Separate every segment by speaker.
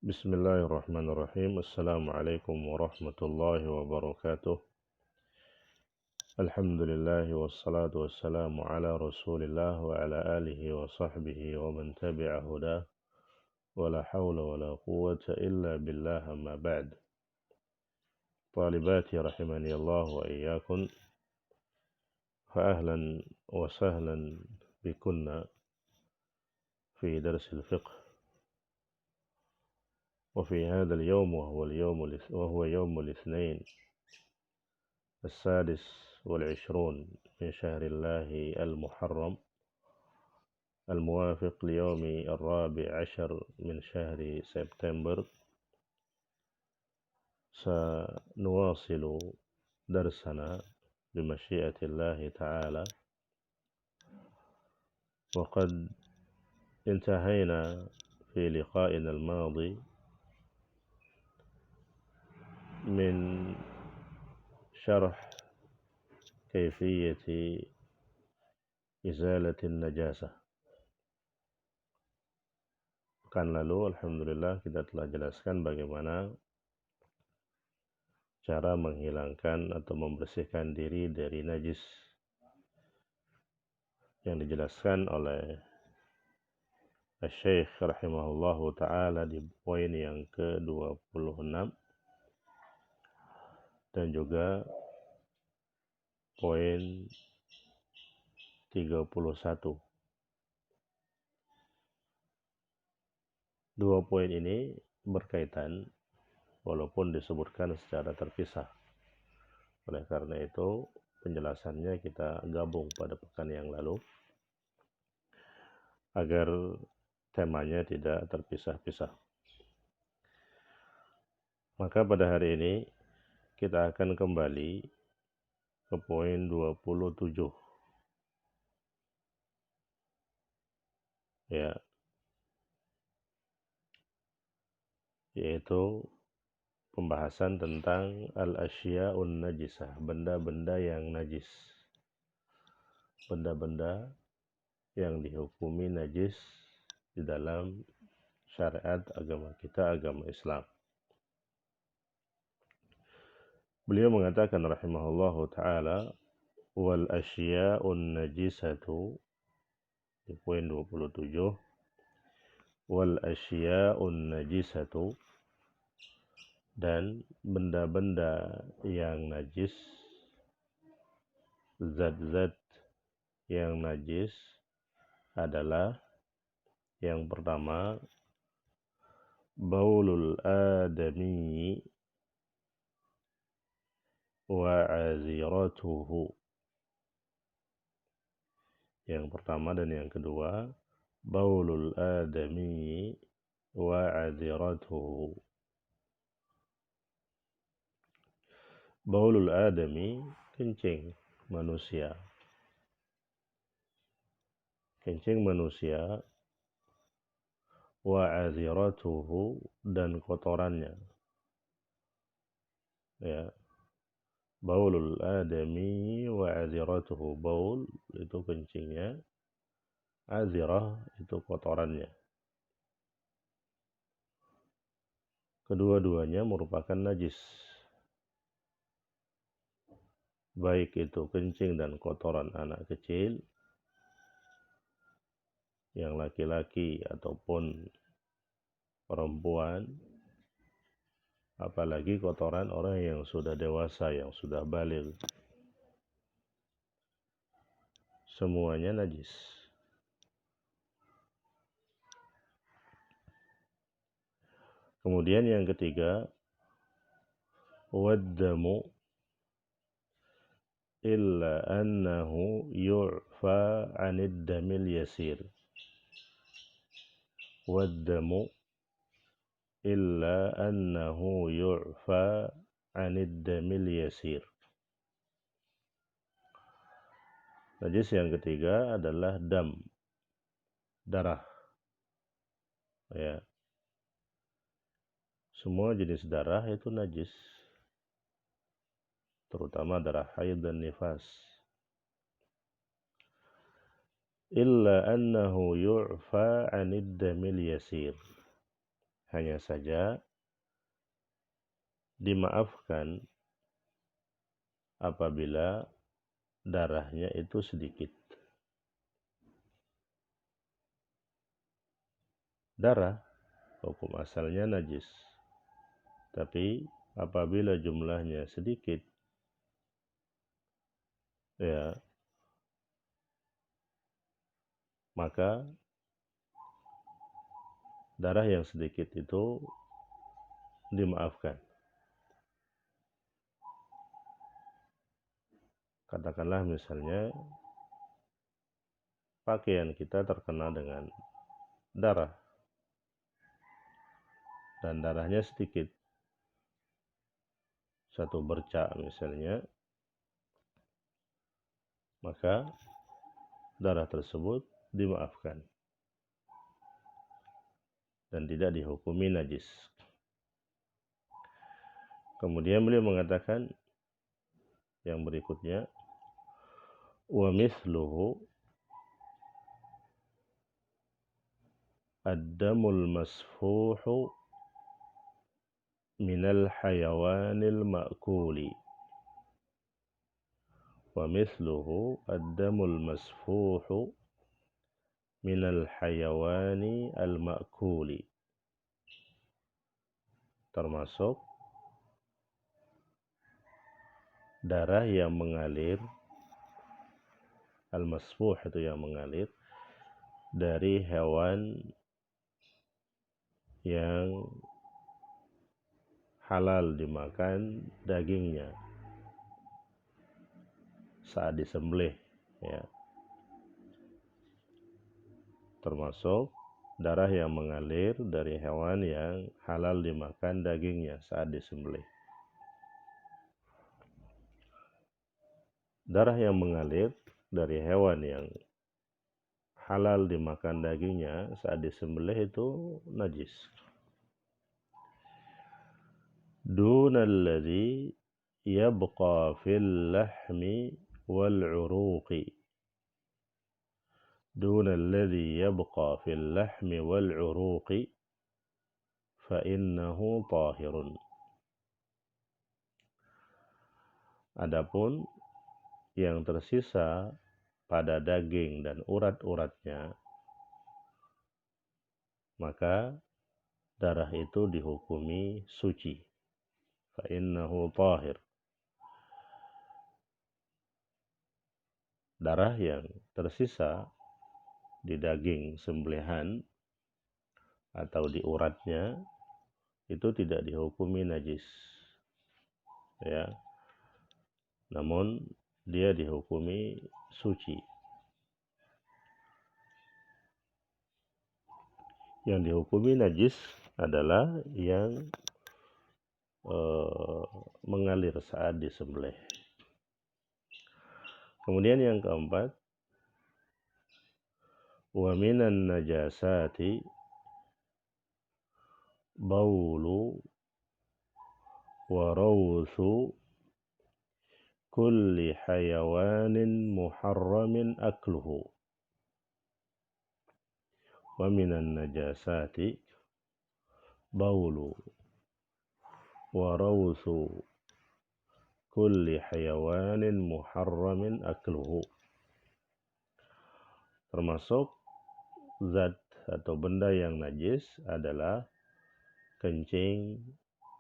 Speaker 1: Bismillahirrahmanirrahim. Assalamualaikum warahmatullahi wabarakatuh. Alhamdulillah wassalatu wassalamu ala rasulillah wa ala alihi wa sahbihi wa man tabi'a hudah wa la hawla wa la quwwata illa billah amma ba'd. Talibati rahimani Allah wa iyyakum. Fa ahlan wa sahlan bikunna fi darsil fiqh. وفي هذا اليوم وهو يوم الاثنين السادس والعشرون من شهر الله المحرم الموافق ليوم 14 من شهر سبتمبر. سنواصل درسنا بمشيئة الله تعالى، وقد انتهينا في لقائنا الماضي من شرح كيفية إزالة النجاسة. Pekan lalu alhamdulillah kita telah jelaskan bagaimana cara menghilangkan atau membersihkan diri dari najis yang dijelaskan oleh Syekh rahimahullahu ta'ala di poin yang ke-26 dan juga poin 31. Dua poin ini berkaitan walaupun disebutkan secara terpisah. Oleh karena itu penjelasannya kita gabung pada pekan yang lalu agar temanya tidak terpisah-pisah. Maka pada hari ini kita akan kembali ke poin 27. Ya. Yaitu pembahasan tentang al-asya'un najisah, benda-benda yang najis. Benda-benda yang dihukumi najis di dalam syariat agama kita, agama Islam. Beliau mengatakan rahimahullahu ta'ala, wal asya'un najisatu, di poin 27, wal asya'un najisatu, dan benda-benda yang najis, zat-zat yang najis adalah yang pertama, baulul adami wa aziratuhu. Yang pertama dan yang kedua, baulul adami wa aziratuhu. Baulul adami, kencing manusia. Kencing manusia, wa aziratuhu, dan kotorannya. Ya. Baulul adami wa aziratuhu. Baul itu kencingnya, azirah itu kotorannya. Kedua-duanya merupakan najis. Baik itu kencing dan kotoran anak kecil, yang laki-laki ataupun perempuan, apalagi kotoran orang yang sudah dewasa, yang sudah baligh. Semuanya najis. Kemudian yang ketiga, waddamu illa annahu yu'fa 'anid damil yasir. Waddamu illa annahu yu'fa 'anid damil yasir. Najis yang ketiga adalah dam, darah. Ya. Semua jenis darah itu najis, terutama darah haid dan nifas. Illa annahu yu'fa 'anid damil yasir. Hanya saja dimaafkan apabila darahnya itu sedikit. Darah hukum asalnya najis, tapi apabila jumlahnya sedikit, ya, maka darah yang sedikit itu dimaafkan. Katakanlah misalnya pakaian kita terkena dengan darah dan darahnya sedikit, satu bercak misalnya, maka darah tersebut dimaafkan dan tidak dihukumi najis. Kemudian beliau mengatakan yang berikutnya, wa mithluhu ad-damul masfuhu minal hayawanil ma'kuli. Wa mithluhu ad-damul masfuhu minal hayawani al-ma'kuli. Termasuk darah yang mengalir, al-masfuh itu yang mengalir, dari hewan yang halal dimakan dagingnya saat disembelih, ya. Termasuk darah yang mengalir dari hewan yang halal dimakan dagingnya saat disembelih. Darah yang mengalir dari hewan yang halal dimakan dagingnya saat disembelih itu najis. Dunalladzi yabqa fil lahmi wal uruqi. Dunalladzi yabqa fil lahmi wal uruqi fa innahu tahirun. Adapun yang tersisa pada daging dan urat-uratnya, maka darah itu dihukumi suci. Fa innahu tahir. Darah yang tersisa di daging sembelihan atau di uratnya itu tidak dihukumi najis, ya. Namun dia dihukumi suci. Yang dihukumi najis adalah yang mengalir saat disembelih. Kemudian yang keempat, wa minan najasati baulu wa rawsu kulli hayawanin muharramin akluhu. Wa minan najasati baulu wa rawsu kulli hayawanin muharramin akluhu. Termasuk zat atau benda yang najis adalah kencing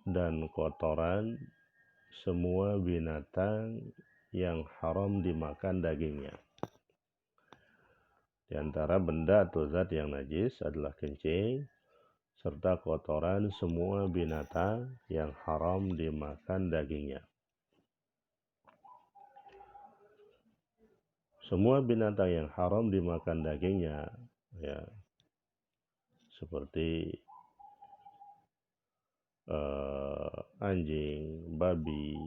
Speaker 1: dan kotoran semua binatang yang haram dimakan dagingnya. Di antara benda atau zat yang najis adalah kencing serta kotoran semua binatang yang haram dimakan dagingnya. Semua binatang yang haram dimakan dagingnya, ya, seperti anjing, babi,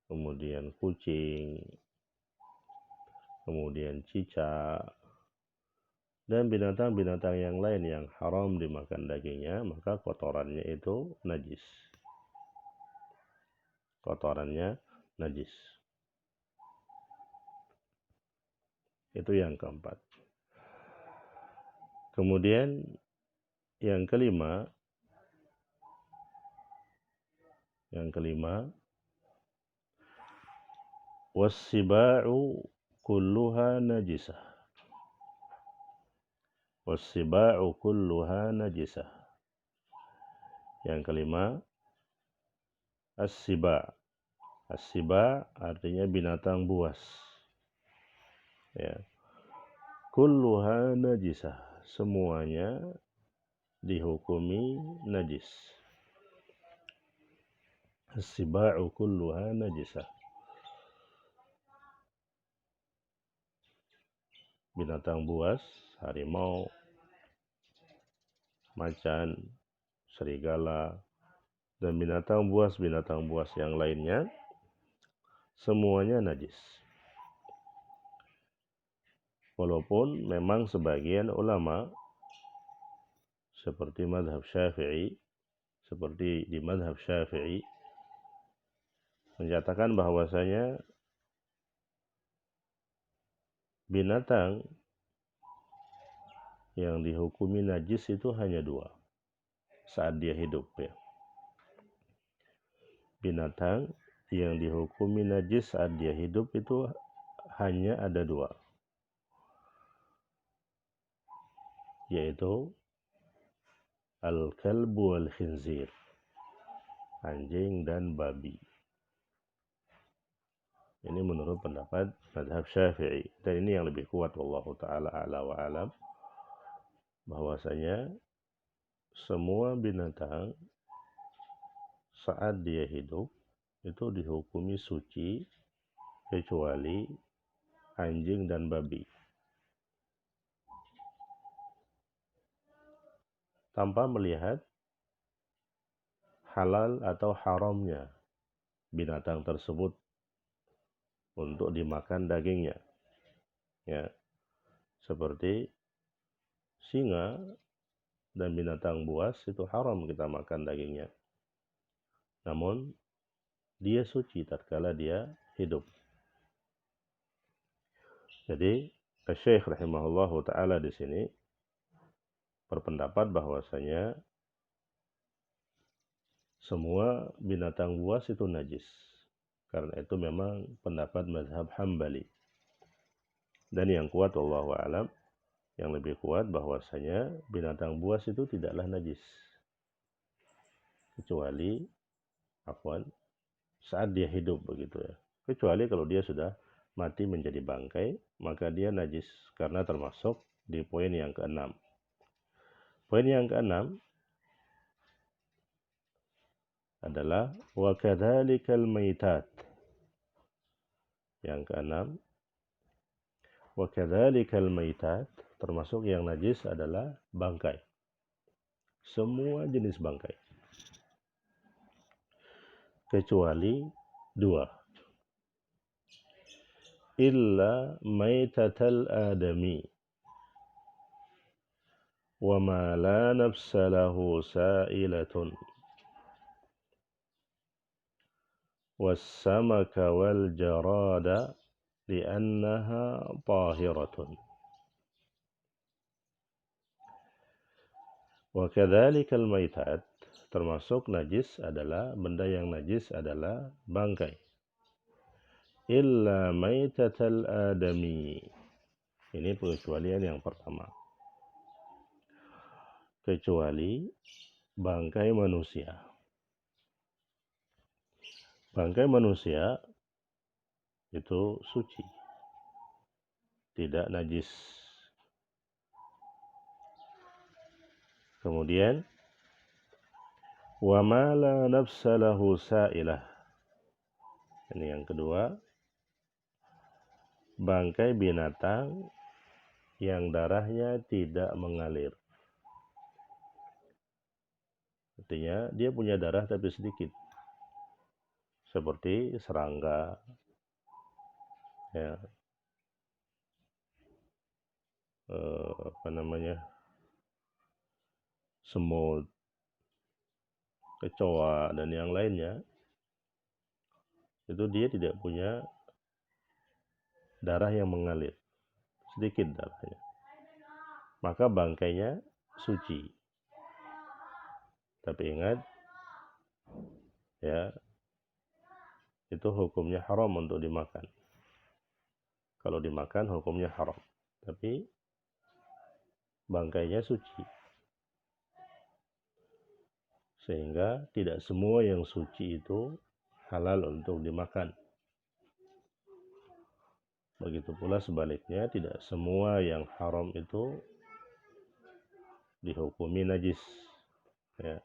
Speaker 1: kemudian kucing, kemudian cicak, dan binatang-binatang yang lain yang haram dimakan dagingnya, maka kotorannya itu najis. Kotorannya najis. Itu yang keempat. Kemudian yang kelima, wassiba'u kulluha najisah. Wassiba'u kulluha najisah. Yang kelima, as-siba'. As-siba' artinya binatang buas. Ya. Kulluha najisah. Semuanya dihukumi najis. As-siba'u kulluha najisah. Binatang buas, harimau, macan, serigala, dan binatang buas yang lainnya, semuanya najis. Walaupun memang sebagian ulama, seperti di madhab Syafi'i, menyatakan bahwasanya binatang yang dihukumi najis itu hanya dua saat dia hidup, ya. Binatang yang dihukumi najis saat dia hidup itu hanya ada dua, yaitu al-kalbu wal-khinzir, anjing dan babi. Ini menurut pendapat mazhab Syafi'i, dan ini yang lebih kuat, wallahu taala a'la wa alam, bahwasanya semua binatang saat dia hidup itu dihukumi suci kecuali anjing dan babi. Tanpa melihat halal atau haramnya binatang tersebut untuk dimakan dagingnya. Ya. Seperti singa dan binatang buas itu haram kita makan dagingnya. Namun dia suci tatkala dia hidup. Jadi Syekh rahimahullahu taala di sini berpendapat bahwasanya semua binatang buas itu najis. Karena itu memang pendapat mazhab Hambali. Dan yang kuat wallahu alam, yang lebih kuat bahwasanya binatang buas itu tidaklah najis. Kecuali saat dia hidup begitu, ya. Kecuali kalau dia sudah mati menjadi bangkai, maka dia najis karena termasuk di poin yang keenam. Poin yang keenam adalah wa kadzalikal maitat. Yang keenam, wa kadzalikal maitat, termasuk yang najis adalah bangkai. Semua jenis bangkai. Kecuali dua. Illa maitatal adami wa ma la nafsa lahu sa'ilatun was-samaka wal jarada li'annaha tahiratun. Wa kadzalikal maitat, termasuk najis adalah benda yang najis adalah bangkai. Illa maitatal adami. Ini pengecualian yang pertama. Kecuali bangkai manusia. Bangkai manusia itu suci, tidak najis. Kemudian wa ma la nafsa lahu sa'ilah. Ini yang kedua, bangkai binatang yang darahnya tidak mengalir. Artinya dia punya darah tapi sedikit. Seperti serangga, ya, semut, kecoa, dan yang lainnya. Itu dia tidak punya darah yang mengalir, sedikit darahnya. Maka bangkainya suci. Tapi ingat, ya, itu hukumnya haram untuk dimakan. Kalau dimakan hukumnya haram. Tapi bangkainya suci. Sehingga tidak semua yang suci itu halal untuk dimakan. Begitu pula sebaliknya, tidak semua yang haram itu dihukumi najis. Ya.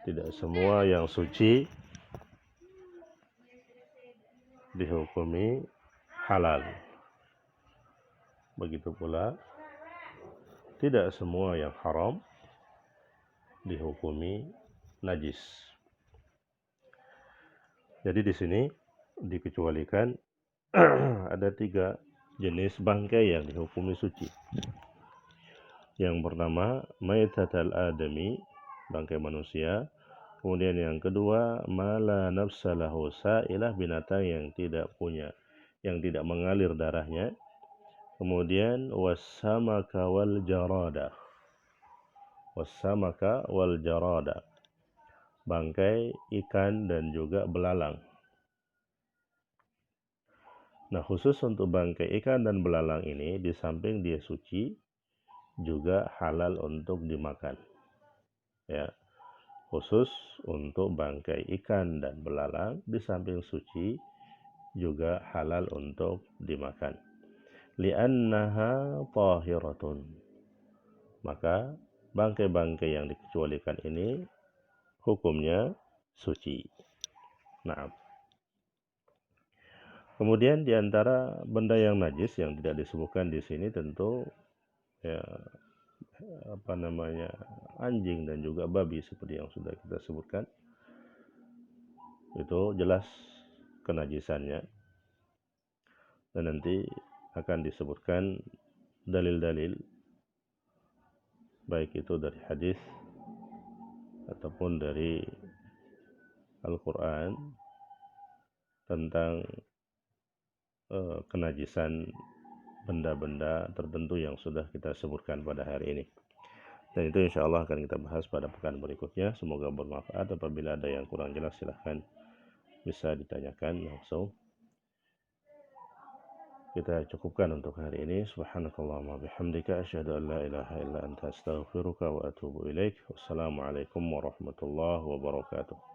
Speaker 1: Tidak semua yang suci dihukumi halal. Begitu pula, tidak semua yang haram dihukumi najis. Jadi di sini dikecualikan ada 3 jenis bangkai yang dihukumi suci. Yang pertama, maitatal adami, bangkai manusia. Kemudian yang kedua, mala nafsalahu sa'ilah, binatang yang tidak mengalir darahnya. Kemudian wassamaka wal jarada. Wassamaka wal jarada, bangkai ikan dan juga belalang. Nah, khusus untuk bangkai ikan dan belalang ini, di samping dia suci, juga halal untuk dimakan. Ya, khusus untuk bangkai ikan dan belalang, di samping suci, juga halal untuk dimakan. Li'annaha tahiratun. Maka bangkai-bangkai yang dikecualikan ini hukumnya suci. Nah, kemudian di antara benda yang najis yang tidak disebutkan di sini tentu ya anjing dan juga babi seperti yang sudah kita sebutkan. Itu jelas kenajisannya. Dan nanti akan disebutkan dalil-dalil baik itu dari hadis ataupun dari Al-Qur'an tentang kenajisan benda-benda tertentu yang sudah kita sebutkan pada hari ini. Dan itu insya Allah akan kita bahas pada pekan berikutnya. Semoga bermanfaat. Apabila ada yang kurang jelas silahkan bisa ditanyakan langsung. Kita cukupkan untuk hari ini. Subhanakallahumma bihamdika asyhadu an la ilaha illa anta astaghfiruka wa atubu ilaik. Wassalamualaikum warahmatullahi wabarakatuh.